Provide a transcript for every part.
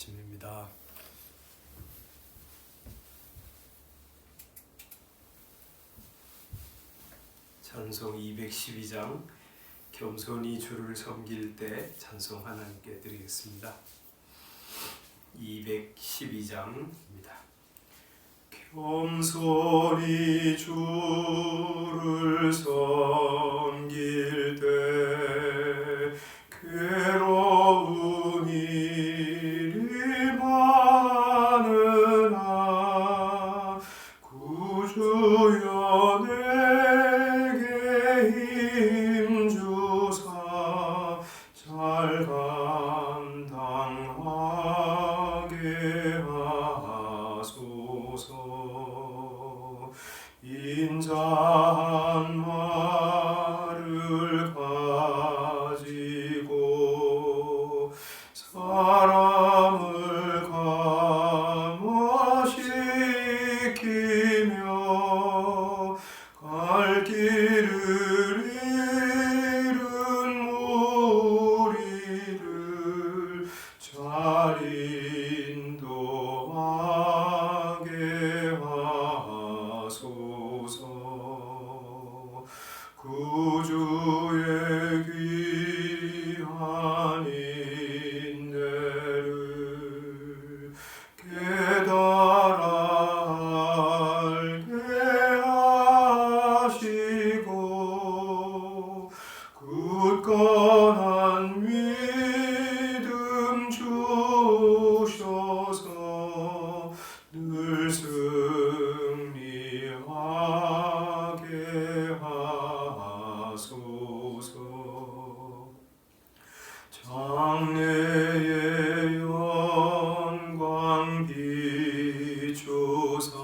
아침입니다. 찬송 212장 겸손히 주를 섬길 때 찬송 하나님께 드리겠습니다. 212장입니다. 겸손히 주를 섬길 때 괴로운 일이 많으나 구주여 내게 힘주사 잘 감당하게 하소서. 인자한 말을 가지고 사람을 감화시키며 갈 길을 잃은 무리를 잘 인도하게 하소서. 구주의 귀한 인내를 깨달아 알게 하시고 굳건한 믿음 주셔서 늘 승리하게 하소서. 장래의 영광 비추사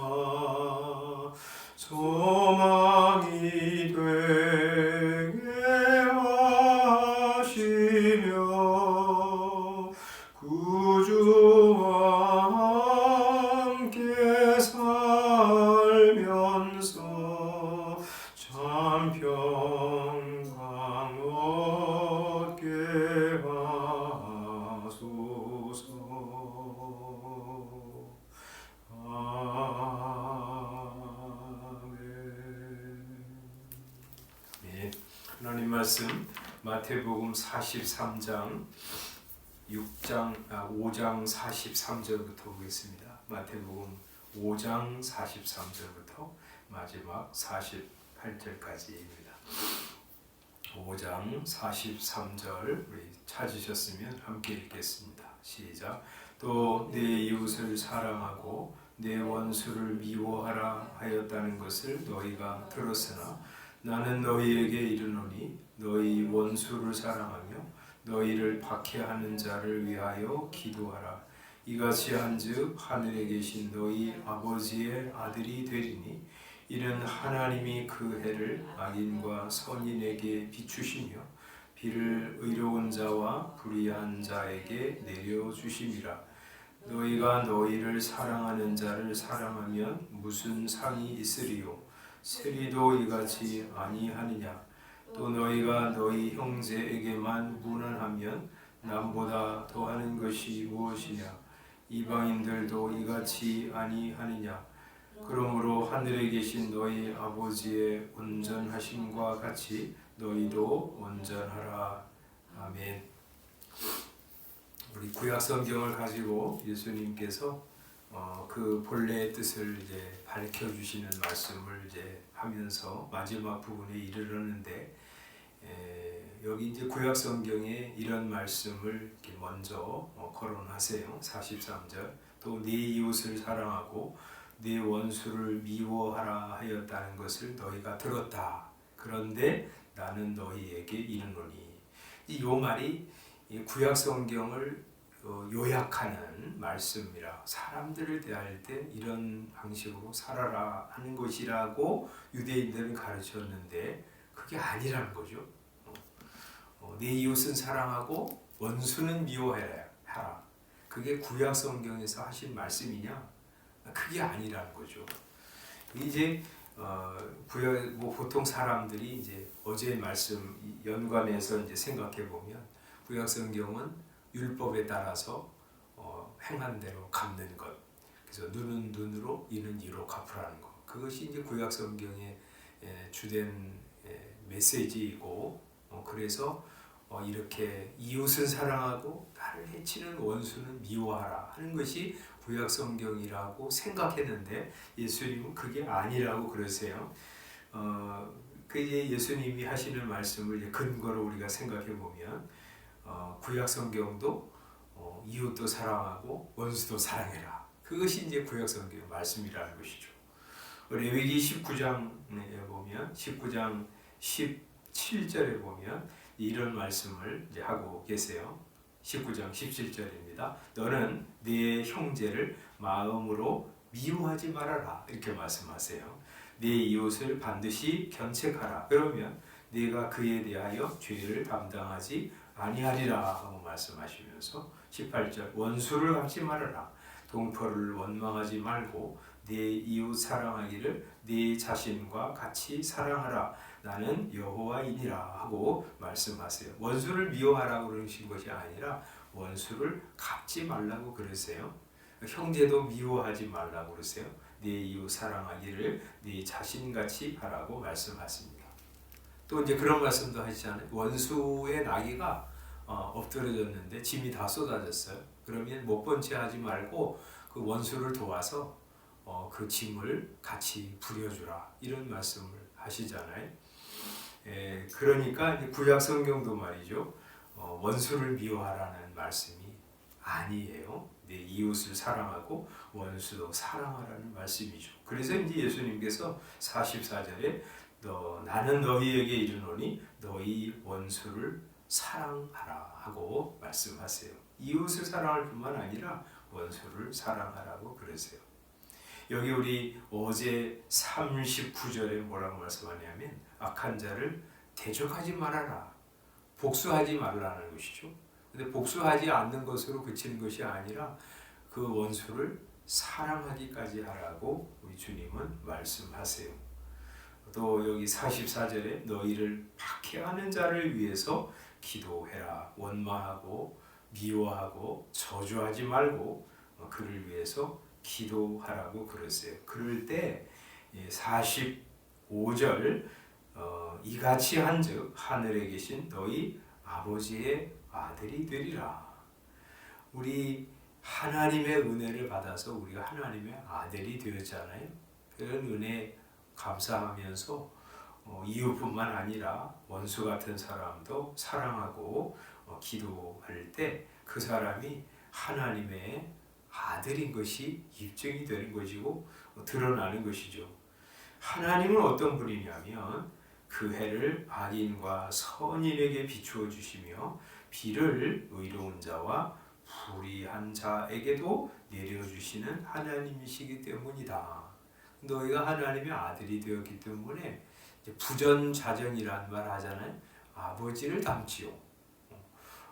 소망이 되게 하시며 구주와 함께 살면서 참 평강 얻게 하소서. 아멘. 네, 하나님 말씀 마태복음 43장 5장 43절부터 보겠습니다. 마태복음 5장 43절부터 마지막 48절까지입니다. 5장 43절 우리 찾으셨으면 함께 읽겠습니다. 시작. 또 내 이웃을 사랑하고 내 원수를 미워하라 하였다는 것을 너희가 들었으나 나는 너희에게 이르노니 너희 원수를 사랑하며 너희를 박해하는 자를 위하여 기도하라. 이같이 한즉 하늘에 계신 너희 아버지의 아들이 되리니 이는 하나님이 그 해를 악인과 선인에게 비추시며 비를 의로운 자와 불의한 자에게 내려주심이라. 너희가 너희를 사랑하는 자를 사랑하면 무슨 상이 있으리요? 세리도 이같이 아니하느냐? 또 너희가 너희 형제에게만 무난하면 남보다 더하는 것이 무엇이냐? 이방인들도 이같이 아니하느냐? 그러므로 하늘에 계신 너희 아버지의 온전하심과 같이 너희도 온전하라. 아멘. 우리 구약 성경을 가지고 예수님께서 그 본래의 뜻을 이제 밝혀 주시는 말씀을 이제 하면서 마지막 부분에 이르렀는데, 여기 이제 구약 성경에 이런 말씀을 이렇게 먼저 거론하세요. 43절. 또 네 이웃을 사랑하고 네 원수를 미워하라 하였다는 것을 너희가 들었다. 그런데 나는 너희에게 이르노니. 이 말이 구약 성경을 요약하는 말씀이라, 사람들을 대할 때 이런 방식으로 살아라 하는 것이라고 유대인들은 가르쳤는데 그게 아니라는 거죠. 내 이웃은 사랑하고 원수는 미워해라. 그게 구약 성경에서 하신 말씀이냐? 그게 아니라는 거죠. 이제 보통 사람들이 이제 어제의 말씀 연관해서 이제 생각해 보면 구약 성경은 율법에 따라서 행한 대로 갚는 것. 그래서 눈은 눈으로 이는 이로 갚으라는 것. 그것이 이제 구약 성경의 주된 메시지이고, 그래서 이렇게 이웃을 사랑하고 나를 해치는 원수는 미워하라 하는 것이 구약 성경이라고 생각했는데 예수님은 그게 아니라고 그러세요. 그 이제 예수님이 하시는 말씀을 이제 근거로 우리가 생각해 보면 구약 성경도 이웃도 사랑하고 원수도 사랑해라. 그것이 이제 구약 성경 말씀이라는 것이죠. 레위기 19장에 보면 19장 17절에 보면 이런 말씀을 이제 하고 계세요. 19장 17절입니다. 너는 네 형제를 마음으로 미워하지 말아라. 이렇게 말씀하세요. 네 이웃을 반드시 견책하라. 그러면 네가 그에 대하여 죄를 감당하지 아니하리라 하고 말씀하시면서 18절 원수를 갚지 말아라. 동포를 원망하지 말고 네 이웃 사랑하기를 네 자신과 같이 사랑하라. 나는 여호와이니라 하고 말씀하세요. 원수를 미워하라고 그러신 것이 아니라 원수를 갚지 말라고 그러세요. 형제도 미워하지 말라고 그러세요. 네 이웃 사랑하기를 네 자신같이 하라고 말씀하십니다. 또 이제 그런 말씀도 하시잖아요. 원수의 나귀가 엎드려졌는데 짐이 다 쏟아졌어요. 그러면 못 본 채 하지 말고 그 원수를 도와서 그 짐을 같이 부려주라. 이런 말씀을 하시잖아요. 그러니까 구약 성경도 말이죠. 원수를 미워하라는 말씀이 아니에요. 내 이웃을 사랑하고 원수도 사랑하라는 말씀이죠. 그래서 이제 예수님께서 44절에 나는 너희에게 이르노니 너희 원수를 사랑하라 하고 말씀하세요. 이웃을 사랑할 뿐만 아니라 원수를 사랑하라고 그러세요. 여기 우리 어제 39절에 뭐라고 말씀하냐면 악한 자를 대적하지 말아라. 복수하지 말라는 것이죠. 근데 복수하지 않는 것으로 그치는 것이 아니라 그 원수를 사랑하기까지 하라고 우리 주님은 말씀하세요. 또 여기 44절에 너희를 박해하는 자를 위해서 기도해라. 원망하고 미워하고 저주하지 말고 그를 위해서 기도하라고 그랬어요. 그럴 때 45절 이같이 한즉 하늘에 계신 너희 아버지의 아들이 되리라. 우리 하나님의 은혜를 받아서 우리가 하나님의 아들이 되었잖아요. 그런 은혜 감사하면서 이웃뿐만 아니라 원수 같은 사람도 사랑하고 기도할 때 그 사람이 하나님의 아들인 것이 입증이 되는 것이고 드러나는 것이죠. 하나님은 어떤 분이냐면 그 해를 악인과 선인에게 비추어 주시며 비를 의로운 자와 불의한 자에게도 내려주시는 하나님이시기 때문이다. 너희가 하나님의 아들이 되었기 때문에 부전자전이라는 말 하잖아요. 아버지를 닮지요.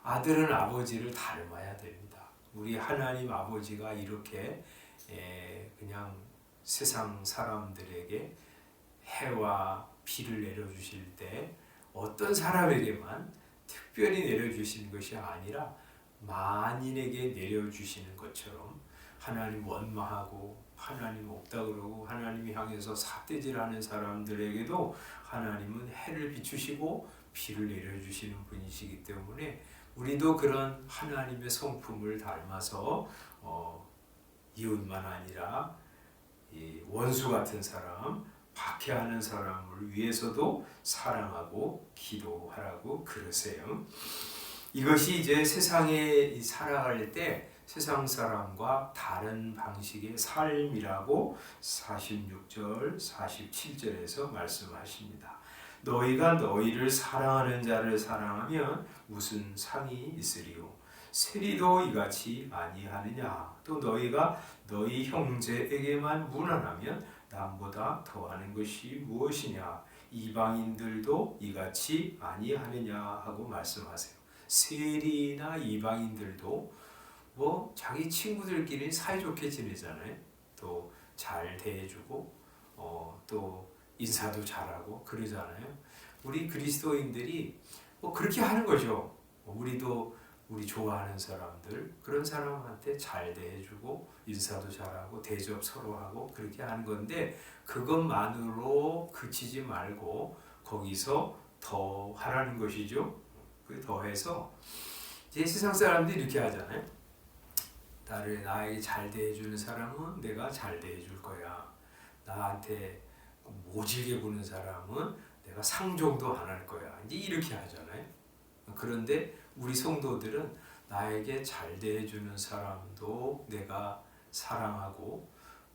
아들은 아버지를 닮아야 됩니다. 우리 하나님 아버지가 이렇게 그냥 세상 사람들에게 해와 비를 내려주실 때 어떤 사람에게만 특별히 내려주시는 것이 아니라 만인에게 내려주시는 것처럼 하나님 원망하고 하나님 없다 그러고 하나님 향해서 삿대질하는 사람들에게도 하나님은 해를 비추시고 비를 내려주시는 분이시기 때문에 우리도 그런 하나님의 성품을 닮아서 이웃만 아니라 이 원수 같은 사람, 박해하는 사람을 위해서도 사랑하고 기도하라고 그러세요. 이것이 이제 세상에 살아갈 때 세상 사람과 다른 방식의 삶이라고 46절, 47절에서 말씀하십니다. 너희가 너희를 사랑하는 자를 사랑하면 무슨 상이 있으리요? 세리도 이같이 아니하느냐? 또 너희가 너희 형제에게만 무난하면 남보다 더하는 것이 무엇이냐? 이방인들도 이같이 아니하느냐? 하고 말씀하세요. 세리나 이방인들도 자기 친구들끼리 사이좋게 지내잖아요. 또 잘 대해주고 또 인사도 잘하고 그러잖아요. 우리 그리스도인들이 그렇게 하는 거죠. 우리도 우리 좋아하는 사람들, 그런 사람한테 잘 대해주고 인사도 잘하고 대접 서로 하고 그렇게 하는 건데, 그것만으로 그치지 말고 거기서 더 하라는 것이죠. 그 더해서 이제 세상 사람들이 이렇게 하잖아요. 나에게 잘 대해주는 사람은 내가 잘 대해줄 거야. 나한테 모질게 보는 사람은 내가 상종도 안 할 거야. 이제 이렇게 하잖아요. 그런데 우리 성도들은 나에게 잘 대해주는 사람도 내가 사랑하고,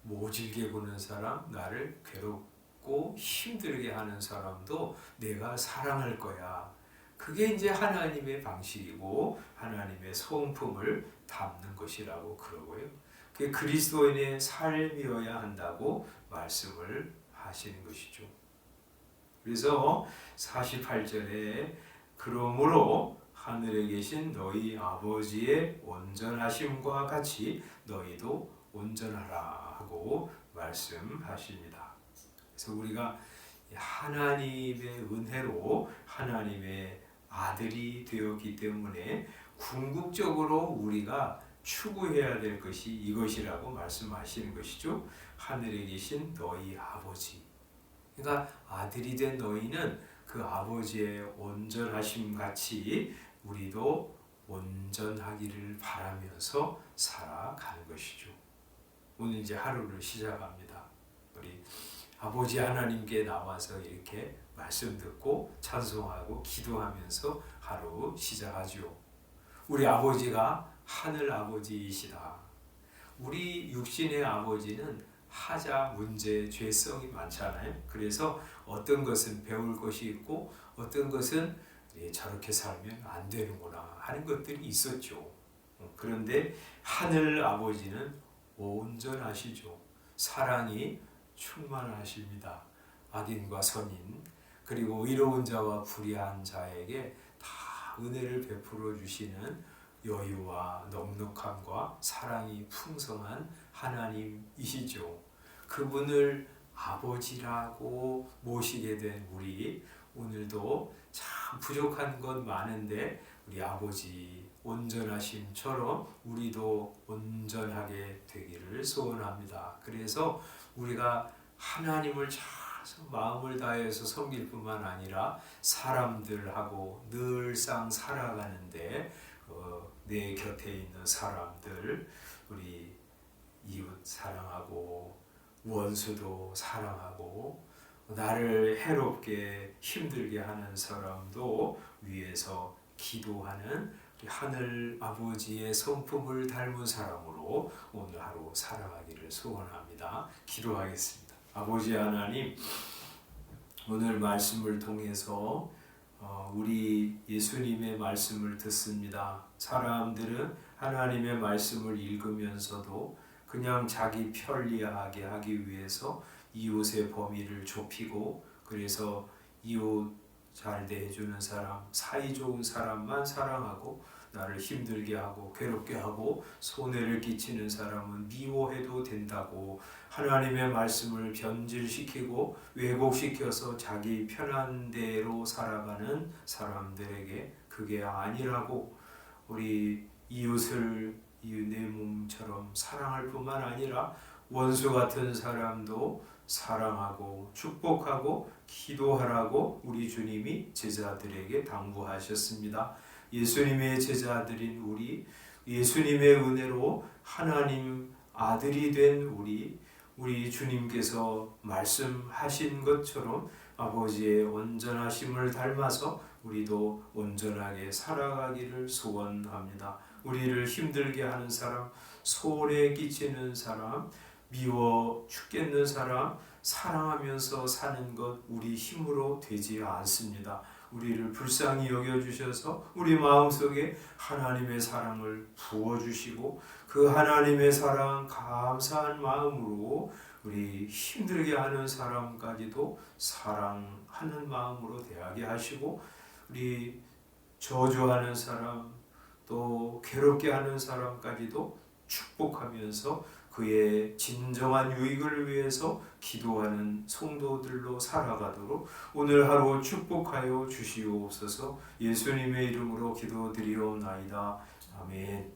모질게 보는 사람, 나를 괴롭고 힘들게 하는 사람도 내가 사랑할 거야. 그게 이제 하나님의 방식이고 하나님의 성품을 담는 것이라고 그러고요. 그게 그리스도인의 삶이어야 한다고 말씀을 하시는 것이죠. 그래서 48절에 그러므로 하늘에 계신 너희 아버지의 온전하심과 같이 너희도 온전하라 하고 말씀하십니다. 그래서 우리가 하나님의 은혜로 하나님의 아들이 되었기 때문에 궁극적으로 우리가 추구해야 될 것이 이것이라고 말씀하시는 것이죠. 하늘에 계신 너희 아버지. 그러니까 아들이 된 너희는 그 아버지의 온전하심 같이 우리도 온전하기를 바라면서 살아가는 것이죠. 오늘 이제 하루를 시작합니다. 우리 아버지 하나님께 나와서 이렇게 말씀 듣고 찬송하고 기도하면서 하루 시작하죠. 우리 아버지가 하늘 아버지이시다. 우리 육신의 아버지는 하자, 문제, 죄성이 많잖아요. 그래서 어떤 것은 배울 것이 있고 어떤 것은 저렇게 살면 안 되는구나 하는 것들이 있었죠. 그런데 하늘 아버지는 온전하시죠. 사랑이 충만하십니다. 악인과 선인, 그리고 의로운 자와 불의한 자에게 다 은혜를 베풀어 주시는 여유와 넉넉함과 사랑이 풍성한 하나님이시죠. 그분을 아버지라고 모시게 된 우리, 오늘도 참 부족한 건 많은데 우리 아버지 온전하심처럼 우리도 온전하게 되기를 소원합니다. 그래서 우리가 하나님을 잘 마음을 다해서 섬길 뿐만 아니라 사람들하고 늘상 살아가는데 내 곁에 있는 사람들, 우리 이웃 사랑하고 원수도 사랑하고 나를 해롭게 힘들게 하는 사람도 위해서 기도하는 하늘 아버지의 성품을 닮은 사람으로 오늘 하루 살아가기를 소원합니다. 기도하겠습니다. 아버지 하나님, 오늘 말씀을 통해서 우리 예수님의 말씀을 듣습니다. 사람들은 하나님의 말씀을 읽으면서도 그냥 자기 편리하게 하기 위해서 이웃의 범위를 좁히고, 그래서 이웃 잘 대해주는 사람, 사이 좋은 사람만 사랑하고 나를 힘들게 하고 괴롭게 하고 손해를 끼치는 사람은 미워해도 된다고 하나님의 말씀을 변질시키고 왜곡시켜서 자기 편한 대로 살아가는 사람들에게 그게 아니라고, 우리 이웃을 내 몸처럼 사랑할 뿐만 아니라 원수 같은 사람도 사랑하고 축복하고 기도하라고 우리 주님이 제자들에게 당부하셨습니다. 예수님의 제자들인 우리, 예수님의 은혜로 하나님 아들이 된 우리 주님께서 말씀하신 것처럼 아버지의 온전하심을 닮아서 우리도 온전하게 살아가기를 소원합니다. 우리를 힘들게 하는 사람, 손해 끼치는 사람, 미워 죽겠는 사람 사랑하면서 사는 것 우리 힘으로 되지 않습니다. 우리를 불쌍히 여겨주셔서 우리 마음속에 하나님의 사랑을 부어주시고 그 하나님의 사랑 감사한 마음으로 우리 힘들게 하는 사람까지도 사랑하는 마음으로 대하게 하시고, 우리 저주하는 사람 또 괴롭게 하는 사람까지도 축복하면서 그의 진정한 유익을 위해서 기도하는 성도들로 살아가도록 오늘 하루 축복하여 주시옵소서. 예수님의 이름으로 기도드리옵나이다. 아멘.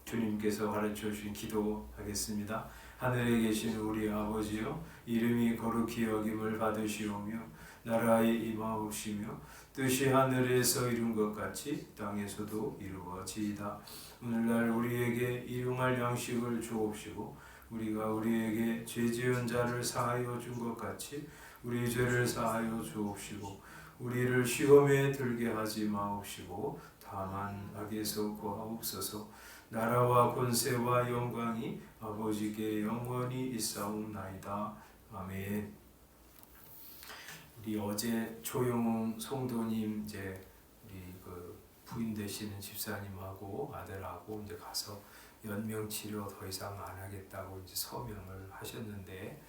주님께서 가르쳐 주신 기도하겠습니다. 하늘에 계신 우리 아버지여, 이름이 거룩히 여김을 받으시오며 나라의 임하옵시며 뜻이 하늘에서 이룬 것 같이 땅에서도 이루어지이다. 오늘날 우리에게 일용할 양식을 주옵시고 우리가 우리에게 죄 지은 자를 사하여 준 것 같이 우리 죄를 사하여 주옵시고 우리를 시험에 들게 하지 마옵시고 다만 악에서 구하옵소서. 나라와 권세와 영광이 아버지께 영원히 있사옵나이다. 아멘. 우리 어제 조용웅 성도님 이제 우리 그 부인 되시는 집사님하고 아들하고 이제 가서 연명 치료 더 이상 안 하겠다고 이제 서명을 하셨는데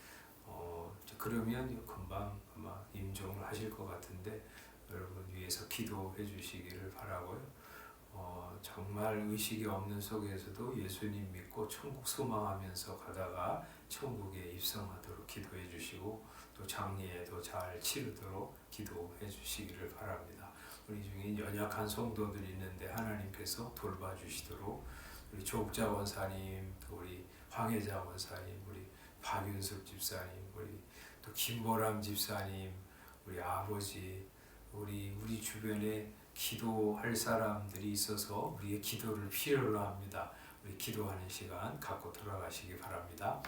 이제 그러면 금방 아마 임종을 하실 것 같은데 여러분 위해서 기도해 주시기를 바라고요. 정말 의식이 없는 속에서도 예수님 믿고 천국 소망하면서 가다가 천국에 입성하도록 기도해 주시고 또 장례에도 잘 치르도록 기도해 주시기를 바랍니다. 우리 중에 연약한 성도들이 있는데 하나님께서 돌봐주시도록 우리 조옥자 원사님, 또 우리 황혜자 원사님, 우리 박윤숙 집사님, 우리 또 김보람 집사님, 우리 아버지, 우리 주변에 기도할 사람들이 있어서 우리의 기도를 필요로 합니다. 우리 기도하는 시간 갖고 돌아가시기 바랍니다.